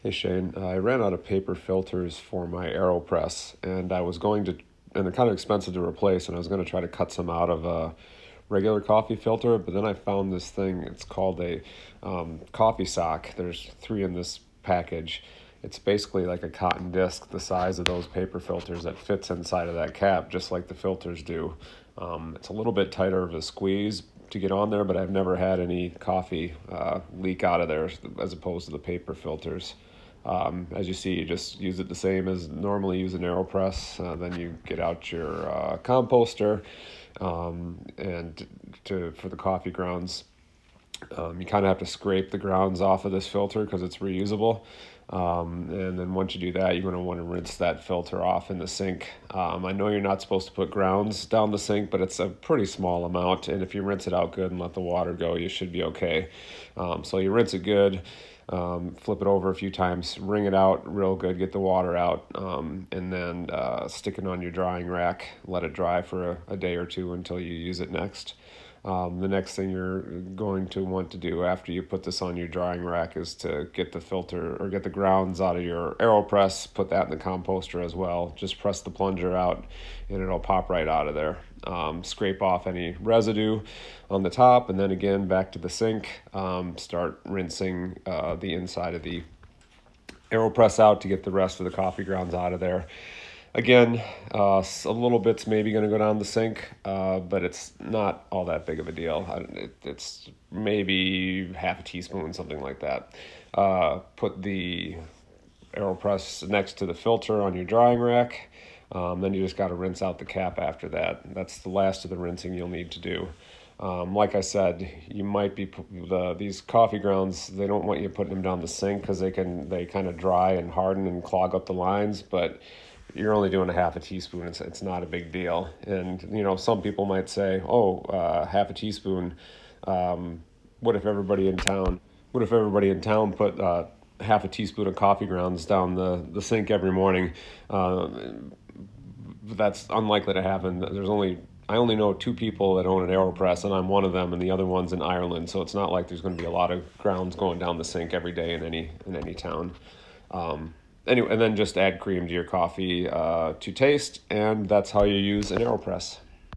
Hey Shane, I ran out of paper filters for my AeroPress, and and they're kind of expensive to replace, and I was going to try to cut some out of a regular coffee filter, but then I found this thing. It's called a coffee sock. There's three in this package. It's basically like a cotton disc the size of those paper filters that fits inside of that cap, just like the filters do. It's a little bit tighter of a squeeze to get on there, but I've never had any coffee leak out of there as opposed to the paper filters. As you see, you just use it the same as normally use an AeroPress. Then you get out your composter, and for the coffee grounds, you kind of have to scrape the grounds off of this filter because it's reusable. And then once you do that, you're going to want to rinse that filter off in the sink. I know you're not supposed to put grounds down the sink, but it's a pretty small amount. And if you rinse it out good and let the water go, you should be okay. So you rinse it good, flip it over a few times, wring it out real good, get the water out, and then stick it on your drying rack, let it dry for a day or two until you use it next. The next thing you're going to want to do after you put this on your drying rack is to get the filter or get the grounds out of your AeroPress, put that in the composter as well. Just press the plunger out and it'll pop right out of there. Scrape off any residue on the top, and then again back to the sink. Start rinsing the inside of the AeroPress out to get the rest of the coffee grounds out of there. Again, a little bit's maybe going to go down the sink, but it's not all that big of a deal. It's maybe half a teaspoon, something like that. Put the AeroPress next to the filter on your drying rack. Then you just got to rinse out the cap after that. That's the last of the rinsing you'll need to do. Like I said, you might be these coffee grounds. They don't want you putting them down the sink because they kind of dry and harden and clog up the lines. But you're only doing a half a teaspoon. It's not a big deal. And some people might say, "Oh, half a teaspoon. What if everybody in town? What if everybody in town put half a teaspoon of coffee grounds down the sink every morning?" That's unlikely to happen. I only know two people that own an AeroPress, and I'm one of them, and the other one's in Ireland. So it's not like there's going to be a lot of grounds going down the sink every day in any town. Anyway, and then just add cream to your coffee to taste, and that's how you use an AeroPress.